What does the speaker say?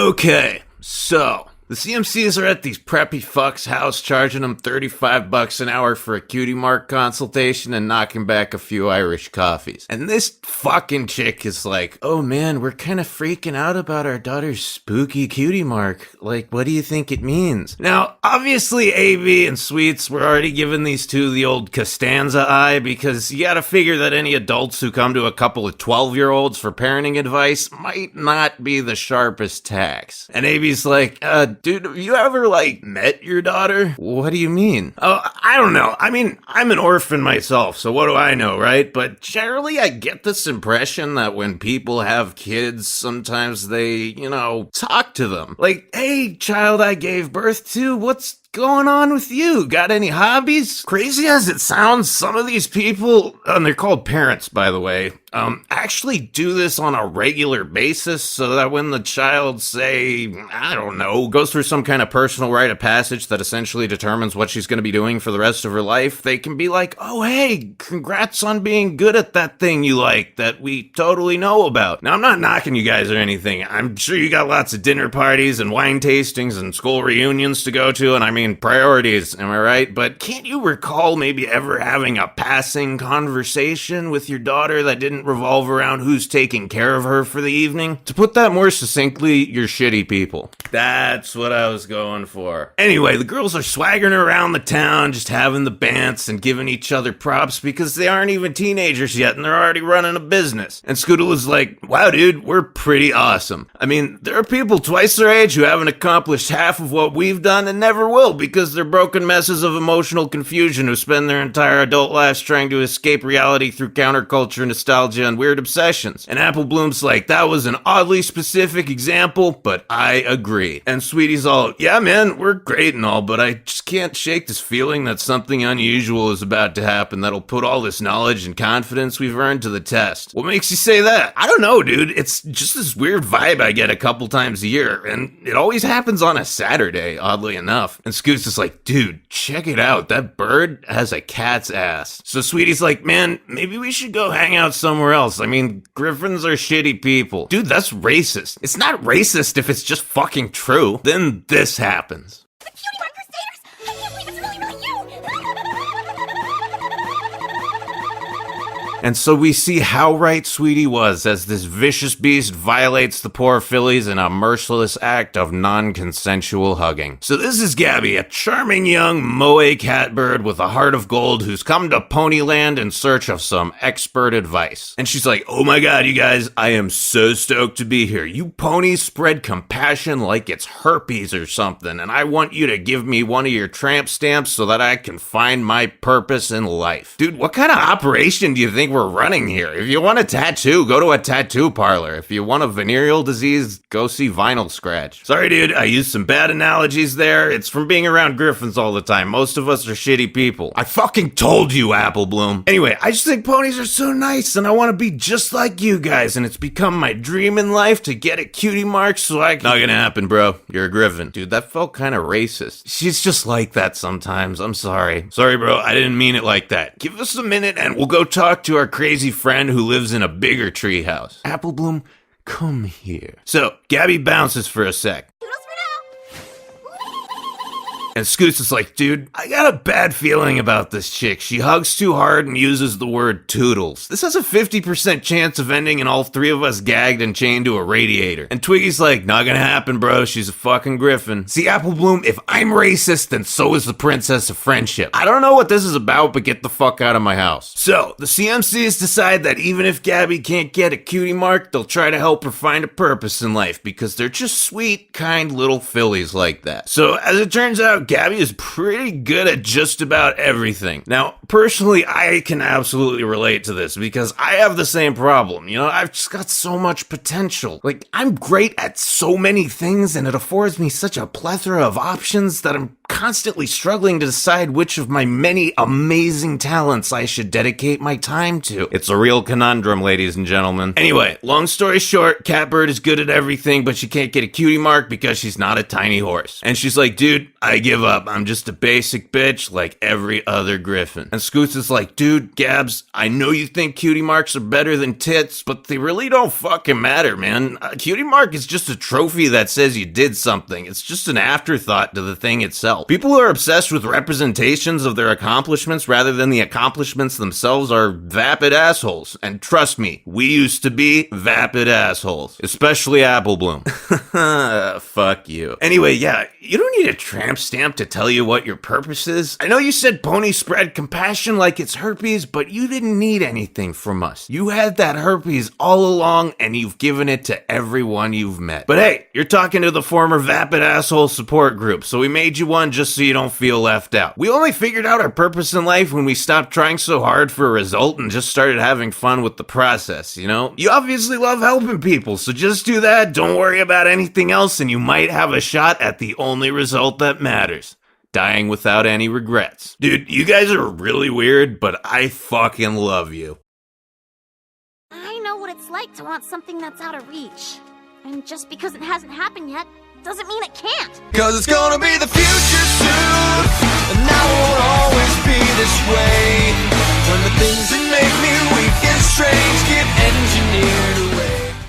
Okay, so the CMCs are at these preppy fucks' house charging them $35 an hour for a cutie mark consultation and knocking back a few Irish coffees. And this fucking chick is like, oh man, we're kind of freaking out about our daughter's spooky cutie mark. Like, what do you think it means? Now, obviously AB and Sweets were already giving these two the old Costanza eye, because you gotta figure that any adults who come to a couple of 12-year-olds for parenting advice might not be the sharpest tacks. And AB's like, dude, have you ever, met your daughter? What do you mean? Oh, I don't know. I mean, I'm an orphan myself, so what do I know, right? But generally, I get this impression that when people have kids, sometimes they, talk to them. Like, hey, child I gave birth to, what's going on with you? Got any hobbies? Crazy as it sounds, some of these people, and they're called parents, by the way, actually do this on a regular basis so that when the child, say, I don't know, goes through some kind of personal rite of passage that essentially determines what she's going to be doing for the rest of her life, they can be like, oh, hey, congrats on being good at that thing you like that we totally know about. Now, I'm not knocking you guys or anything. I'm sure you got lots of dinner parties and wine tastings and school reunions to go to, and I mean, priorities, am I right? But can't you recall maybe ever having a passing conversation with your daughter that didn't revolve around who's taking care of her for the evening? To put that more succinctly, you're shitty people. That's what I was going for. Anyway, the girls are swaggering around the town, just having the bants and giving each other props because they aren't even teenagers yet and they're already running a business. And Scootle is like, wow, dude, we're pretty awesome. I mean, there are people twice their age who haven't accomplished half of what we've done and never will, because they're broken messes of emotional confusion who spend their entire adult lives trying to escape reality through counterculture, nostalgia, and weird obsessions. And Apple Bloom's like, that was an oddly specific example, but I agree. And Sweetie's all, yeah man, we're great and all, but I just can't shake this feeling that something unusual is about to happen that'll put all this knowledge and confidence we've earned to the test. What makes you say that? I don't know, dude. It's just this weird vibe I get a couple times a year, and it always happens on a Saturday, oddly enough. And Scoots is like, dude, check it out. That bird has a cat's ass. So Sweetie's like, man, maybe we should go hang out somewhere else. I mean, griffins are shitty people. Dude, that's racist. It's not racist if it's just fucking true. Then this happens. The Cutie Mark Crusaders! I can't believe it's really you! And so we see how right Sweetie was as this vicious beast violates the poor fillies in a merciless act of non-consensual hugging. So this is Gabby, a charming young moe catbird with a heart of gold who's come to Ponyland in search of some expert advice. And she's like, oh my god, you guys, I am so stoked to be here. You ponies spread compassion like it's herpes or something, and I want you to give me one of your tramp stamps so that I can find my purpose in life. Dude, what kind of operation do you think we're running here? If you want a tattoo, go to a tattoo parlor. If you want a venereal disease, go see Vinyl Scratch. Sorry, dude, I used some bad analogies there. It's from being around griffins all the time. Most of us are shitty people. I fucking told you, Apple Bloom. Anyway, I just think ponies are so nice, and I want to be just like you guys, and it's become my dream in life to get a cutie mark so I can... Not gonna happen, bro. You're a griffin. Dude, that felt kind of racist. She's just like that sometimes. I'm sorry. Sorry, bro. I didn't mean it like that. Give us a minute, and we'll go talk to our crazy friend who lives in a bigger treehouse. Apple Bloom, come here. So, Gabby bounces for a sec. And Scoots is like, dude, I got a bad feeling about this chick. She hugs too hard and uses the word toodles. This has a 50% chance of ending in all three of us gagged and chained to a radiator. And Twiggy's like, not gonna happen, bro. She's a fucking griffin. See, Apple Bloom, if I'm racist, then so is the Princess of Friendship. I don't know what this is about, but get the fuck out of my house. So, the CMCs decide that even if Gabby can't get a cutie mark, they'll try to help her find a purpose in life because they're just sweet, kind little fillies like that. So, as it turns out, Gabby is pretty good at just about everything. Now, personally, I can absolutely relate to this because I have the same problem. I've just got so much potential. Like, I'm great at so many things and it affords me such a plethora of options that I'm constantly struggling to decide which of my many amazing talents I should dedicate my time to. It's a real conundrum, ladies and gentlemen. Anyway, long story short, Catbird is good at everything, but she can't get a cutie mark because she's not a tiny horse. And she's like, dude, I give up. I'm just a basic bitch like every other griffin. And Scoots is like, dude, Gabs, I know you think cutie marks are better than tits, but they really don't fucking matter, man. A cutie mark is just a trophy that says you did something. It's just an afterthought to the thing itself. People who are obsessed with representations of their accomplishments rather than the accomplishments themselves are vapid assholes. And trust me, we used to be vapid assholes. Especially Apple Bloom. Fuck you. Anyway, yeah, you don't need a tramp stamp to tell you what your purpose is. I know you said pony spread compassion like it's herpes, but you didn't need anything from us. You had that herpes all along, and you've given it to everyone you've met. But hey, you're talking to the former vapid asshole support group, so we made you one just so you don't feel left out. We only figured out our purpose in life when we stopped trying so hard for a result and just started having fun with the process, you know? You obviously love helping people, so just do that, don't worry about anything else, and you might have a shot at the only result that matters. Dying without any regrets. Dude, you guys are really weird, but I fucking love you. I know what it's like to want something that's out of reach. And just because it hasn't happened yet, doesn't mean it can't. 'Cause it's gonna be the future soon, and now I won't